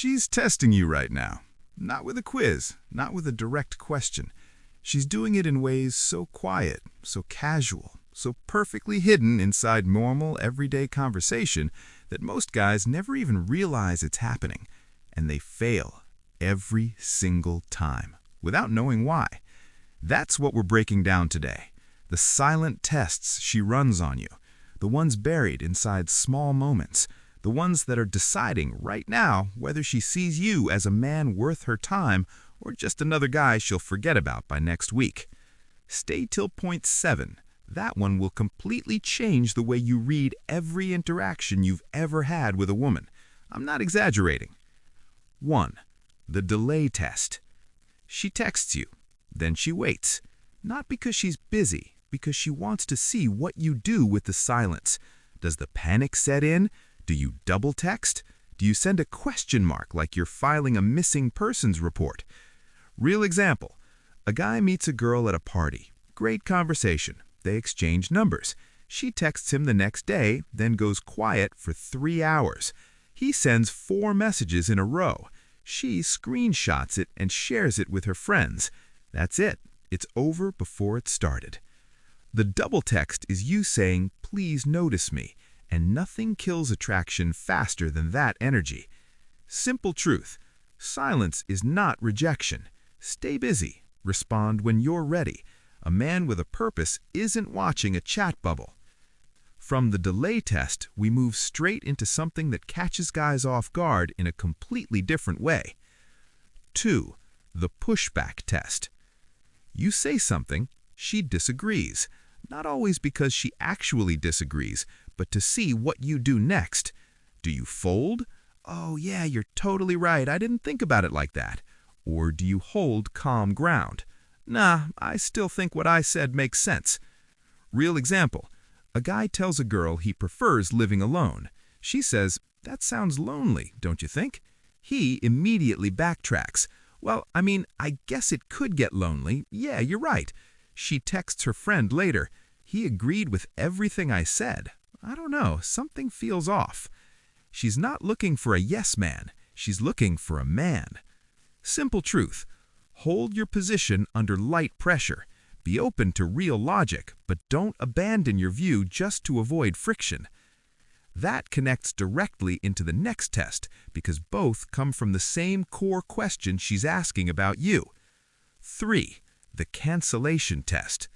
She's testing you right now. Not with a quiz, not with a direct question. She's doing it in ways so quiet, so casual, so perfectly hidden inside normal, everyday conversation that most guys never even realize it's happening. And they fail every single time, without knowing why. That's what we're breaking down today. The silent tests she runs on you. The ones buried inside small moments. The ones that are deciding right now whether she sees you as a man worth her time or just another guy she'll forget about by next week. Stay till point 7. That one will completely change the way you read every interaction you've ever had with a woman. I'm not exaggerating. 1. The delay test. She texts you, then she waits. Not because she's busy, because she wants to see what you do with the silence. Does the panic set in? Do you double text? Do you send a question mark like you're filing a missing persons report? Real example. A guy meets a girl at a party. Great conversation. They exchange numbers. She texts him the next day, then goes quiet for 3 hours. He sends 4 messages in a row. She screenshots it and shares it with her friends. That's it. It's over before it started. The double text is you saying, "Please notice me," and nothing kills attraction faster than that energy. Simple truth. Silence is not rejection. Stay busy. Respond when you're ready. A man with a purpose isn't watching a chat bubble. From the delay test, we move straight into something that catches guys off guard in a completely different way. 2. The pushback test. You say something, she disagrees. Not always because she actually disagrees, but to see what you do next. Do you fold? "Oh yeah, you're totally right, I didn't think about it like that." Or do you hold calm ground? "Nah, I still think what I said makes sense." Real example. A guy tells a girl he prefers living alone. She says, "That sounds lonely, don't you think?" He immediately backtracks. "Well, I guess it could get lonely. Yeah, you're right." She texts her friend later. "He agreed with everything I said. I don't know, something feels off." She's not looking for a yes man. She's looking for a man. Simple truth. Hold your position under light pressure. Be open to real logic, but don't abandon your view just to avoid friction. That connects directly into the next test because both come from the same core question she's asking about you. 3. The cancellation test.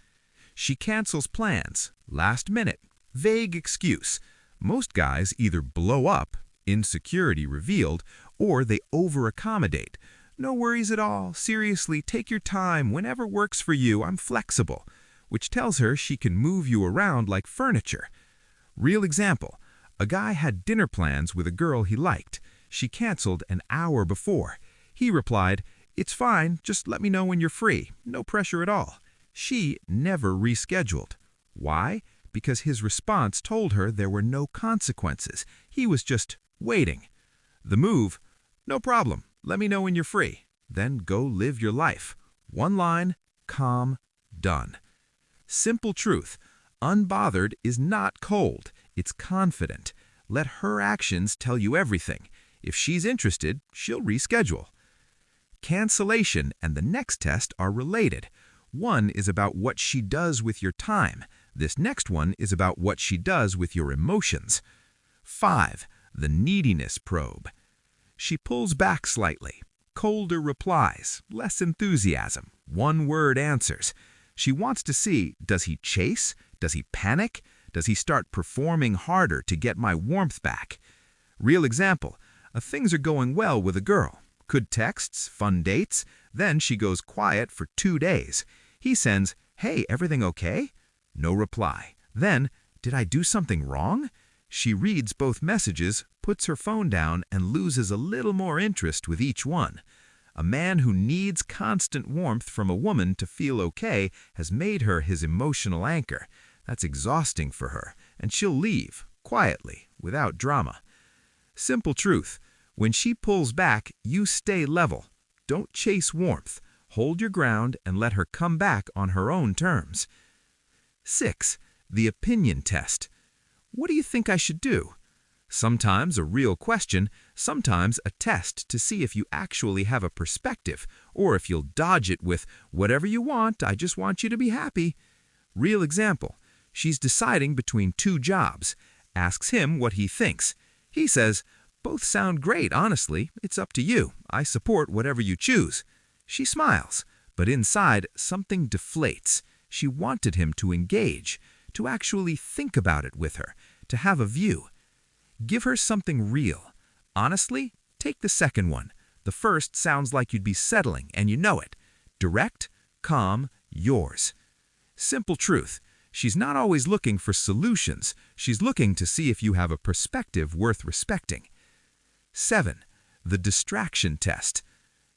She cancels plans, last minute, vague excuse. Most guys either blow up, insecurity revealed, or they over-accommodate. "No worries at all, seriously, take your time, whenever works for you, I'm flexible," which tells her she can move you around like furniture. Real example. A guy had dinner plans with a girl he liked. She canceled an hour before. He replied, "It's fine, just let me know when you're free. No pressure at all." She never rescheduled. Why? Because his response told her there were no consequences. He was just waiting. The move, "No problem, let me know when you're free. Then go live your life." One line, calm, done. Simple truth. Unbothered is not cold. It's confident. Let her actions tell you everything. If she's interested, she'll reschedule. Cancellation and the next test are related. One is about what she does with your time. This next one is about what she does with your emotions. 5. The neediness probe. She pulls back slightly. Colder replies, less enthusiasm, one-word answers. She wants to see, does he chase? Does he panic? Does he start performing harder to get my warmth back? Real example. Things are going well with a girl. Good texts, fun dates. Then she goes quiet for 2 days. He sends, "Hey, everything okay?" No reply. Then, "Did I do something wrong?" She reads both messages, puts her phone down, and loses a little more interest with each one. A man who needs constant warmth from a woman to feel okay has made her his emotional anchor. That's exhausting for her, and she'll leave, quietly, without drama. Simple truth. When she pulls back, you stay level. Don't chase warmth. Hold your ground and let her come back on her own terms. 6. The opinion test. What do you think I should do? Sometimes a real question, sometimes a test to see if you actually have a perspective, or if you'll dodge it with, "Whatever you want, I just want you to be happy." Real example. She's deciding between two jobs. Asks him what he thinks. He says, "Both sound great, honestly. It's up to you. I support whatever you choose." She smiles, but inside something deflates. She wanted him to engage, to actually think about it with her, to have a view. Give her something real. Honestly, take the second one. The first sounds like you'd be settling, and you know it. Direct, calm, yours. Simple truth. She's not always looking for solutions. She's looking to see if you have a perspective worth respecting. 7. The distraction test.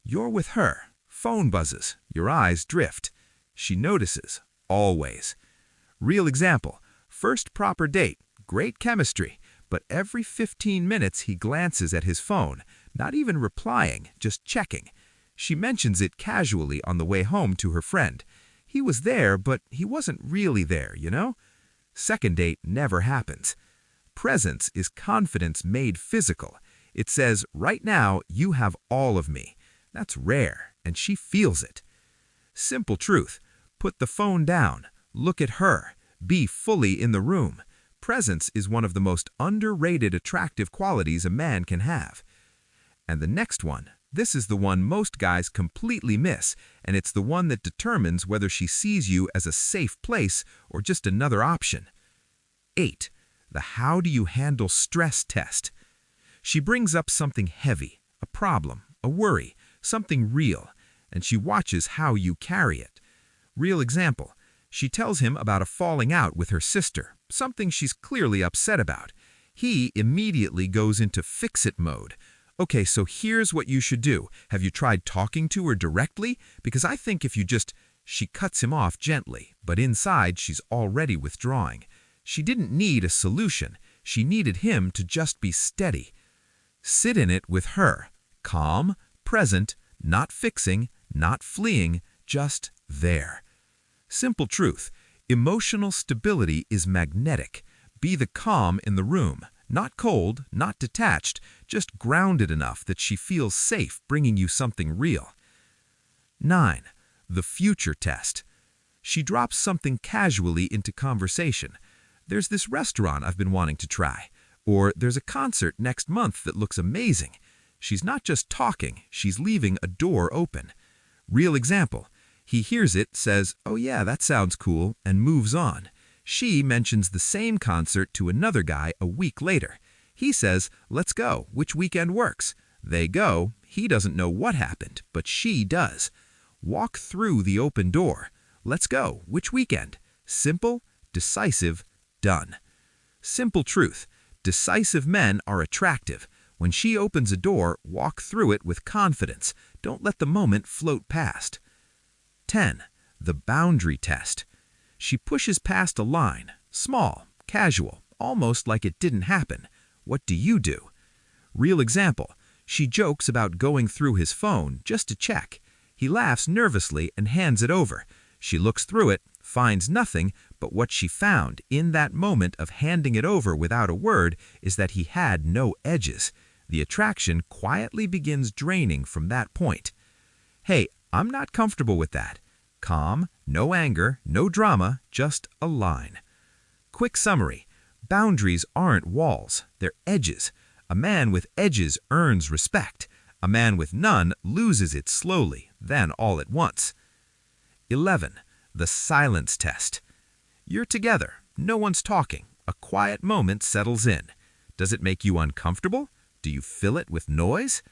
You're with her. Phone buzzes. Your eyes drift. She notices. Always. Real example. First proper date. Great chemistry. But every 15 minutes he glances at his phone, not even replying, just checking. She mentions it casually on the way home to her friend. He was there, but he wasn't really there, you know? Second date never happens. Presence is confidence made physical. It says, right now, you have all of me. That's rare, and she feels it. Simple truth. Put the phone down. Look at her. Be fully in the room. Presence is one of the most underrated attractive qualities a man can have. And the next one, this is the one most guys completely miss, and it's the one that determines whether she sees you as a safe place or just another option. 8. The how do you handle stress test. She brings up something heavy, a problem, a worry, something real, and she watches how you carry it. Real example. She tells him about a falling out with her sister, something she's clearly upset about. He immediately goes into fix-it mode. "Okay, so here's what you should do. Have you tried talking to her directly? Because I think if you just..." She cuts him off gently, but inside she's already withdrawing. She didn't need a solution. She needed him to just be steady. Sit in it with her. Calm, present, not fixing, not fleeing, just there. Simple truth. Emotional stability is magnetic. Be the calm in the room. Not cold, not detached, just grounded enough that she feels safe bringing you something real. 9. The future test. She drops something casually into conversation. "There's this restaurant I've been wanting to try." Or, "There's a concert next month that looks amazing." She's not just talking, she's leaving a door open. Real example. He hears it, says, "Oh yeah, that sounds cool," and moves on. She mentions the same concert to another guy a week later. He says, "Let's go. Which weekend works?" They go. He doesn't know what happened, but she does. Walk through the open door. "Let's go. Which weekend?" Simple, decisive, done. Simple truth. Decisive men are attractive. When she opens a door, walk through it with confidence. Don't let the moment float past. 10. The boundary test. She pushes past a line, small, casual, almost like it didn't happen. What do you do? Real example. She jokes about going through his phone just to check. He laughs nervously and hands it over. She looks through it, finds nothing, but what she found in that moment of handing it over without a word is that he had no edges. The attraction quietly begins draining from that point. "Hey, I'm not comfortable with that." Calm, no anger, no drama, just a line. Quick summary. Boundaries aren't walls, they're edges. A man with edges earns respect. A man with none loses it slowly, then all at once. 11. The silence test. You're together, no one's talking. A quiet moment settles in. Does it make you uncomfortable? Do you fill it with noise?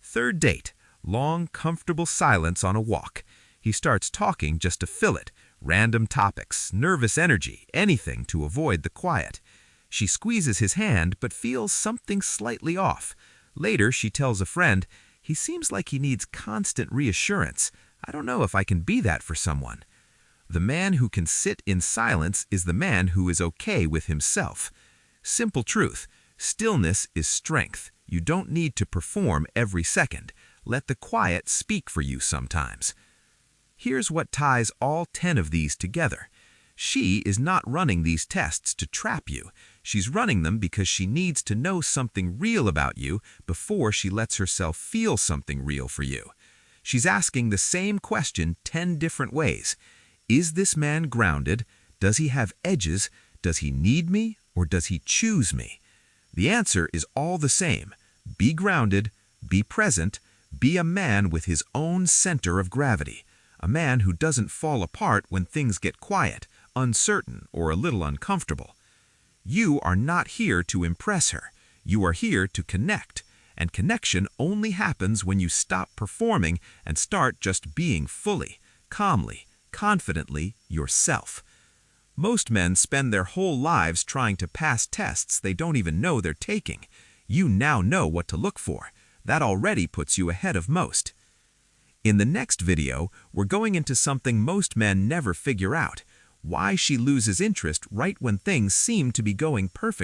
Third date. Long, comfortable silence on a walk. He starts talking just to fill it. Random topics, nervous energy, anything to avoid the quiet. She squeezes his hand but feels something slightly off. Later, she tells a friend, "He seems like he needs constant reassurance. I don't know if I can be that for someone." The man who can sit in silence is the man who is okay with himself. Simple truth. Stillness is strength. You don't need to perform every second. Let the quiet speak for you sometimes. Here's what ties all 10 of these together. She is not running these tests to trap you. She's running them because she needs to know something real about you before she lets herself feel something real for you. She's asking the same question 10 different ways. Is this man grounded? Does he have edges? Does he need me, or does he choose me? The answer is all the same. Be grounded, be present, be a man with his own center of gravity, a man who doesn't fall apart when things get quiet, uncertain, or a little uncomfortable. You are not here to impress her. You are here to connect, and connection only happens when you stop performing and start just being fully, calmly, confidently yourself. Most men spend their whole lives trying to pass tests they don't even know they're taking. You now know what to look for. That already puts you ahead of most. In the next video, we're going into something most men never figure out: why she loses interest right when things seem to be going perfectly.